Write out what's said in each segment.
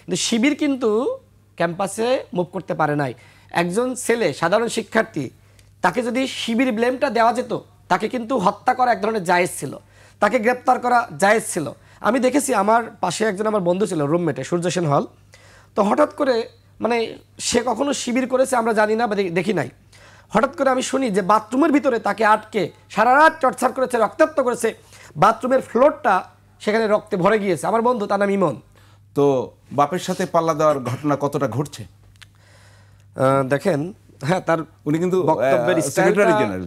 কিন্তু শিবির কিন্তু ক্যাম্পাসে মুভ করতে পারে নাই। একজন ছেলে সাধারণ শিক্ষার্থী, তাকে যদি শিবির ব্লেমটা দেওয়া যেত, তাকে কিন্তু হত্যা করা এক ধরনের জায়েজ ছিল, তাকে গ্রেপ্তার করা জায়েজ ছিল। আমি দেখেছি আমার পাশে একজন আমার বন্ধু ছিল, রুমমেটে, সূর্য সেন হল। তো হঠাৎ করে মানে সে কখনো শিবির করেছে আমরা জানি না বা দেখি নাই, হঠাৎ করে আমি শুনি যে বাথরুমের ভিতরে তাকে আটকে সারা রাত টর্চার করেছে, রক্তাক্ত করেছে, বাথরুমের ফ্লোরটা সেখানে রক্তে ভরে গিয়েছে। আমার বন্ধু, তার নাম ইমন। তো বাপের সাথে পাল্লা দেওয়ার ঘটনা কতটা ঘটছে দেখেন, হ্যাঁ, তার উনি কিন্তু বক্তব্যের সেক্রেটারি জেনারেল।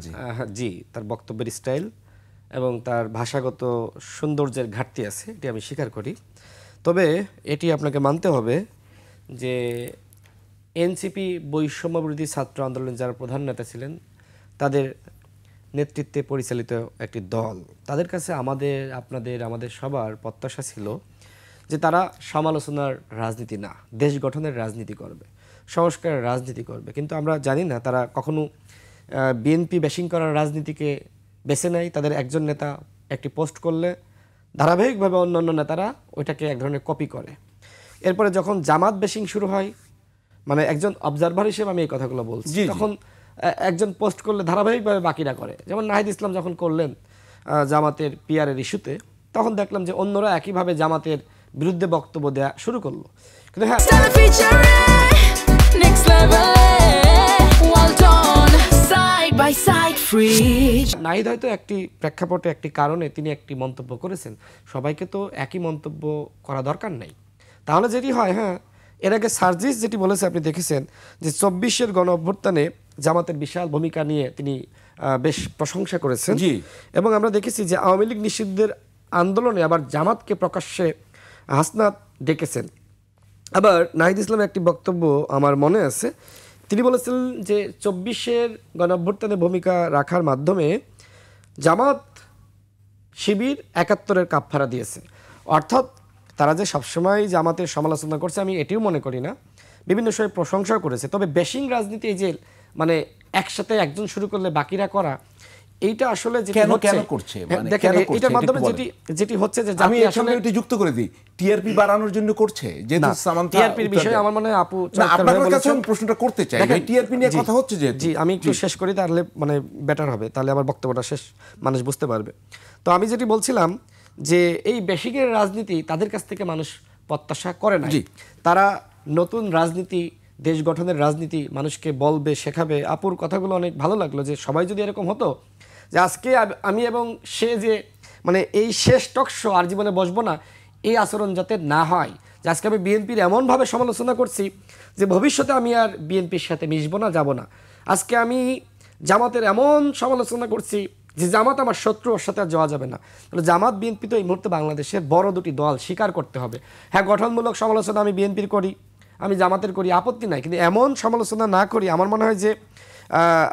জি, তার বক্তব্যের স্টাইল এবং তার ভাষাগত সৌন্দর্যের ঘাটতি আছে, এটি আমি স্বীকার করি। তবে এটি আপনাকে মানতে হবে যে এনসিপি বৈষম্যবিরোধী ছাত্র আন্দোলনের যারা প্রধান নেতা ছিলেন, তাদের নেতৃত্বে পরিচালিত একটি দল, তাদের কাছে আমাদের সবার প্রত্যাশা ছিল যে তারা সমালোচনার রাজনীতি না, দেশ গঠনের রাজনীতি করবে, সংস্কারের রাজনীতি করবে। কিন্তু আমরা জানি না তারা কখনো বিএনপি ব্যাশিং করার রাজনীতিকে বেছে নেয়। তাদের একজন নেতা একটি পোস্ট করলে ধারাবাহিকভাবে অন্যান্য নেতারা ওইটাকে এক ধরনের কপি করে। এরপরে যখন জামাত ব্যাশিং শুরু হয়, মানে একজন অবজারভার হিসেবে আমি এই কথাগুলো বলছি, তখন একজন পোস্ট করলে ধারাবাহিকভাবে বাকিরা করে। যেমন নাহিদ ইসলাম যখন করলেন জামাতের পিআরের ইস্যুতে, তখন দেখলাম যে অন্যরা একইভাবে জামাতের বিরুদ্ধে বক্তব্য দেওয়া শুরু করলো। কিন্তু হ্যাঁ, নাহিদ হয়তো একটি প্রেক্ষাপটে একটি কারণে তিনি একটি মন্তব্য করেছেন, সবাইকে তো একই মন্তব্য করা দরকার নেই। তাহলে যেটি হয়, হ্যাঁ, এর আগে সার্জিস যেটি বলেছে আপনি দেখেছেন যে 24-এর গণ অভ্যুত্থানে জামাতের বিশাল ভূমিকা নিয়ে তিনি বেশ প্রশংসা করেছেন। এবং আমরা দেখেছি যে আওয়ামী লীগ নিষিদ্ধের আন্দোলনে আবার জামাতকে প্রকাশ্যে হাসনাত ডেকেছেন। আবার নাহিদ ইসলামের একটি বক্তব্য আমার মনে আছে, তিনি বলেছিলেন যে 24-এর গণ অভ্যুত্থানে ভূমিকা রাখার মাধ্যমে জামাত শিবির 71-এর কাফফারা দিয়েছে। অর্থাৎ তারা যে সবসময় জামাতের সমালোচনা করছে আমি এটিও মনে করি না, বিভিন্ন সময় প্রশংসা করেছে। তবে বেশিং রাজনীতি, এই যে মানে একসাথে একজন শুরু করলে বাকিরা করা, এইটা আসলে এটার মাধ্যমে যেটি হচ্ছে যে আমি আসলে এটি যুক্ত করে দিই, টিআরপি বাড়ানোর জন্য করছে। যেহেতু সামান্তা টিআরপির বিষয়ে আমার মনে হয় আপু আপনার কাছে আমি প্রশ্নটা করতে চাই, টিআরপি নিয়ে কথা হচ্ছে যে। জি, আমি একটু শেষ করি, তাহলে মানে বেটার হবে, তাহলে আমার বক্তব্যটা শেষ মানুষ বুঝতে পারবে। তো আমি যেটি বলছিলাম যে এই বেশিকের রাজনীতি তাদের কাছ থেকে মানুষ প্রত্যাশা করে না। তারা নতুন রাজনীতি, দেশ গঠনের রাজনীতি মানুষকে বলবে, শেখাবে। আপুর কথাগুলো অনেক ভালো লাগলো যে সবাই যদি এরকম হতো যে আজকে আমি এবং সে যে মানে এই শেষ টক শো আর জীবনে বসবো না, এই আচরণ যাতে না হয়। যে আজকে আমি বিএনপির এমনভাবে সমালোচনা করছি যে ভবিষ্যতে আমি আর বিএনপির সাথে মিশবো না, যাব না। আজকে আমি জামাতের এমন সমালোচনা করছি যে জামাত আমার শত্রু, ওর সাথে আর যাওয়া যাবে না। তাহলে জামাত বিএনপি তো এই মুহূর্তে বাংলাদেশের বড় দুটি দল, স্বীকার করতে হবে। হ্যাঁ, গঠনমূলক সমালোচনা আমি বিএনপির করি, আমি জামাতের করি, আপত্তি নাই, কিন্তু এমন সমালোচনা না করি। আমার মনে হয় যে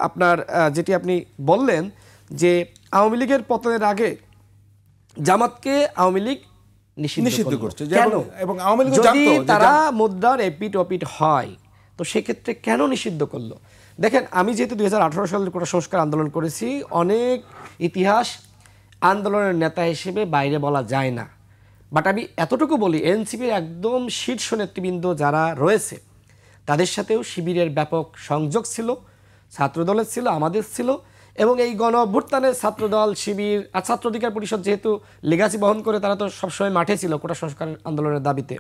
আপনার যেটি আপনি বললেন যে আওয়ামী লীগের পতনের আগে জামাতকে আওয়ামী লীগ নিষিদ্ধ করছে, এবং আওয়ামী লীগ যদি তারা মুদ্রার এপিট ওপিট হয় তো সেক্ষেত্রে কেন নিষিদ্ধ করলো? দেখেন, আমি যেহেতু 2018 সালের কোটা সংস্কার আন্দোলন করেছি, অনেক ইতিহাস আন্দোলনের নেতা হিসেবে বাইরে বলা যায় না, বাট আমি এতটুকু বলি, এনসিপির একদম শীর্ষ নেতৃবৃন্দ যারা রয়েছে তাদের সাথেও শিবিরের ব্যাপক সংযোগ ছিল, ছাত্রদলের ছিল, আমাদের ছিল। এবং এই গণ অভ্যুত্থানে ছাত্রদল, শিবির আর ছাত্র অধিকার পরিষদ যেহেতু লেগাসি বহন করে, তারা তো সবসময় মাঠে ছিল কোটা সংস্কার আন্দোলনের দাবিতে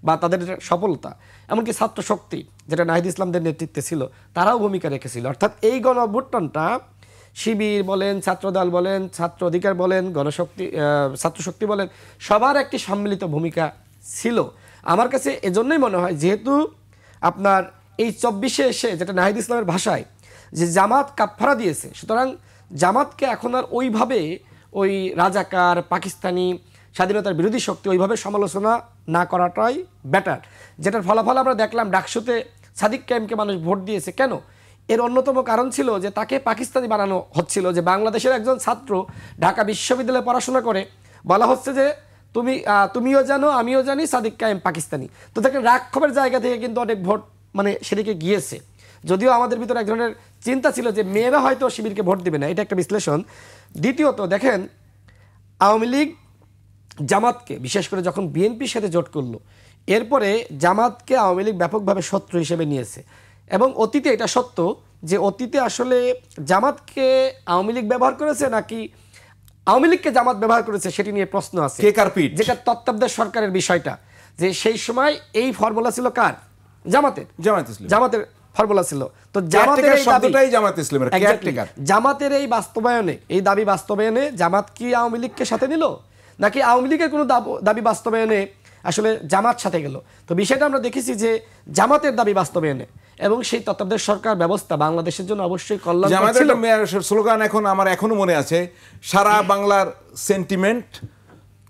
বা তাদের সফলতা। এমনকি ছাত্র শক্তি, যেটা নাহিদ ইসলামদের নেতৃত্বে ছিল, তারাও ভূমিকা রেখেছিল। অর্থাৎ এই গণ অভ্যুত্থানটা শিবির বলেন, ছাত্রদল বলেন, ছাত্র অধিকার বলেন, গণশক্তি, ছাত্রশক্তি বলেন, সবার একটি সম্মিলিত ভূমিকা ছিল। আমার কাছে এজন্যই মনে হয়, যেহেতু আপনার এই 24-এ এসে, যেটা নাহিদ ইসলামের ভাষায়, যে জামাত কাফফারা দিয়েছে, সুতরাং জামাতকে এখন আর ওইভাবে ওই রাজাকার, পাকিস্তানি, স্বাধীনতার বিরোধী শক্তি ওইভাবে সমালোচনা না করাটাই বেটার। যেটার ফলাফল আমরা দেখলাম, ডাকসুতে সাদিক কায়েমকে মানুষ ভোট দিয়েছে। কেন? এর অন্যতম কারণ ছিল যে তাকে পাকিস্তানি বানানো হচ্ছিল, যে বাংলাদেশের একজন ছাত্র ঢাকা বিশ্ববিদ্যালয়ে পড়াশোনা করে, বলা হচ্ছে যে তুমিও জানো, আমিও জানি সাদিক কায়েম পাকিস্তানি। তো দেখেন, রাক্ষসের জায়গা থেকে কিন্তু অনেক ভোট মানে সেদিকে গিয়েছে। যদিও আমাদের ভিতরে এক ধরনের চিন্তা ছিল যে মেয়েরা হয়তো শিবিরকে ভোট দিবে না, এটা একটা বিশ্লেষণ। দ্বিতীয়ত দেখেন, আওয়ামী লীগ জামাতকে বিশেষ করে যখন বিএনপির সাথে জোট করলো, এরপরে জামাতকে আওয়ামী লীগ ব্যাপকভাবে শত্রু হিসেবে নিয়েছে এবং অতীতে এটা সত্য যে অতীতে আসলে জামাতকে আওয়ামী লীগ ব্যবহার করেছে নাকি আওয়ামী লীগকে জামাত ব্যবহার করেছে সেটি নিয়ে প্রশ্ন আছে। কে কার পিঠ? যেটা তত্ত্বাবধায়ক সরকারের বিষয়টা, যে সেই সময় এই ফর্মুলা ছিল কার? জামাতের। জামাতের ফর্মুলা ছিল। তো জামাতের এই শব্দটাই জামাত ইসলামের কেয়ারটেকার। জামাতের এই বাস্তবায়নে, এই দাবি বাস্তবায়নে জামাত কি আওয়ামী লীগকে সাথে নিল নাকি আওয়ামী লীগের কোনো দাবি বাস্তবায়নে আসলে জামাত সাথে গেল? তো বিষয়টা আমরা দেখেছি যে জামাতের দাবি বাস্তবায়নে এবং সেই তত্ত্বাবধায়ক সরকার ব্যবস্থা বাংলাদেশের জন্য অবশ্যই কল্যাণ ছিল। জামাতের স্লোগান আমার এখনো মনে আছে, সারা বাংলার সেন্টিমেন্ট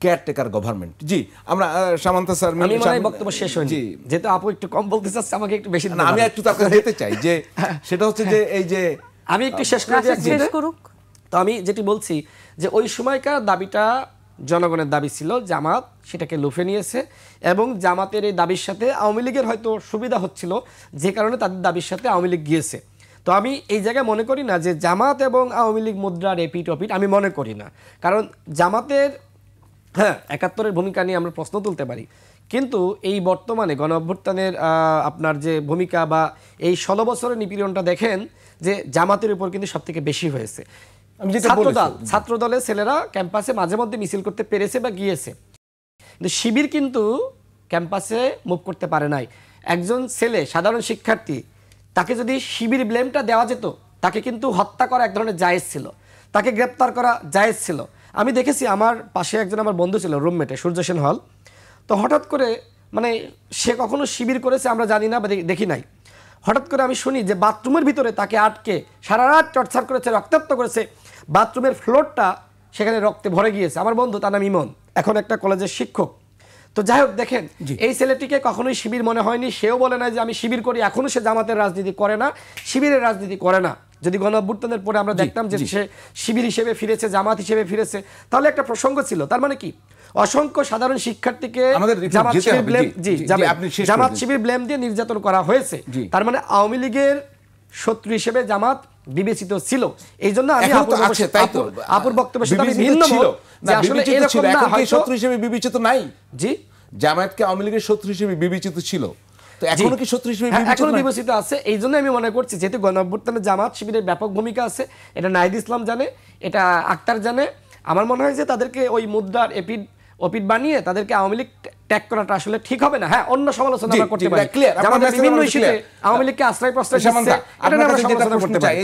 কেয়ারটেকার গভর্নমেন্ট। জি, আমরা সামান্তা স্যার, আমি মনে হয় বক্তব্য শেষ হয়নি, যেহেতু আপু একটু কম বলতে চাচ্ছে, আমাকে একটু বেশি। আমি একটু তার কাছে যেতে চাই যে সেটা হচ্ছে যে এই যে আমি একটু শেষ করে দিই। তো আমি যেটি বলছি যে ওই সময়কার দাবিটা জনগণের দাবি ছিল, জামাত সেটাকে লুফে নিয়েছে এবং জামাতের এই দাবির সাথে আওয়ামী লীগের হয়তো সুবিধা হচ্ছিল, যে কারণে তাদের দাবির সাথে আওয়ামী লীগ গিয়েছে। তো আমি এই জায়গায় মনে করি না যে জামাত এবং আওয়ামী লীগ মুদ্রার এপিট ওপিট, আমি মনে করি না। কারণ জামাতের, হ্যাঁ, ৭১-এর ভূমিকা নিয়ে আমরা প্রশ্ন তুলতে পারি, কিন্তু এই বর্তমানে গণ অভ্যুত্থানের আপনার যে ভূমিকা বা এই ১৬ বছরের নিপীড়নটা দেখেন যে জামাতের উপর কিন্তু সব থেকে বেশি হয়েছে। ছাত্র দলের ছেলেরা ক্যাম্পাসে মাঝে মধ্যে মিছিল করতে পেরেছে বা গিয়েছে, কিন্তু শিবির কিন্তু ক্যাম্পাসে মুভ করতে পারে নাই। একজন ছেলে, সাধারণ শিক্ষার্থী, তাকে যদি শিবির ব্লেমটা দেওয়া যেত, তাকে কিন্তু হত্যা করা এক ধরনের জায়েজ ছিল, তাকে গ্রেপ্তার করা জায়েজ ছিল। আমি দেখেছি, আমার পাশে একজন আমার বন্ধু ছিল, রুমমেটে, সূর্য সেন হল। তো হঠাৎ করে, মানে সে কখনো শিবির করেছে আমরা জানি না বা দেখি নাই, হঠাৎ করে আমি শুনি যে বাথরুমের ভিতরে তাকে আটকে সারা রাত টর্চার করেছে, রক্তাক্ত করেছে, বাথরুমের ফ্লোরটা সেখানে রক্তে ভরে গিয়েছে। আমার বন্ধু, তার নাম ইমন, এখন একটা কলেজের শিক্ষক। তো যাই হোক, দেখেন এই ছেলেটিকে কখনোই শিবির মনে হয়নি, সেও বলে না যে আমি শিবির করি, এখনো সে জামাতের রাজনীতি করে না, শিবিরের রাজনীতি করে না। যদি গণ অভ্যুত্থানের পরে আমরা দেখতাম যে সে শিবির হিসেবে ফিরেছে, জামাত হিসেবে ফিরেছে, তাহলে একটা প্রসঙ্গ ছিল। তার মানে কি, অসংখ্য সাধারণ শিক্ষার্থীকে জামাত শিবির ব্লেম দিয়ে নির্যাতন করা হয়েছে। তার মানে আওয়ামী লীগের শত্রু হিসেবে জামাত বিবেচিত ছিল। এই জন্য আমি আপুর বক্তব্যের সাথে আমি ভিন্ন মত, যে আসলে এরকম না, হয়তো শত্রু হিসেবে বিবেচিত নাই। জি, জামায়াতকে আওয়ামী লীগের শত্রু হিসেবে বিবেচিত ছিল, তো এখনো কি শত্রু হিসেবে বিবেচিত আছে? এই জন্য আমি মনে করছি, যেহেতু গণ অভ্যুত্থানে জামাত শিবিরের ব্যাপক ভূমিকা আছে, এটা নাহিদ ইসলাম জানে, এটা আক্তার জানে, আমার মনে হয় যে তাদেরকে ওই মুদ্রার ওপিট বানিয়ে তাদেরকে আওয়ামী লীগ ট্যাগ করাটা আসলে ঠিক হবে না। হ্যাঁ, অন্য সমালোচনা আমরা করতে পারি, বিভিন্ন ইস্যুতে আওয়ামী লীগকে আশ্রয় প্রশ্রয় দিচ্ছে, এটা আমরা সমালোচনা করতে পারি।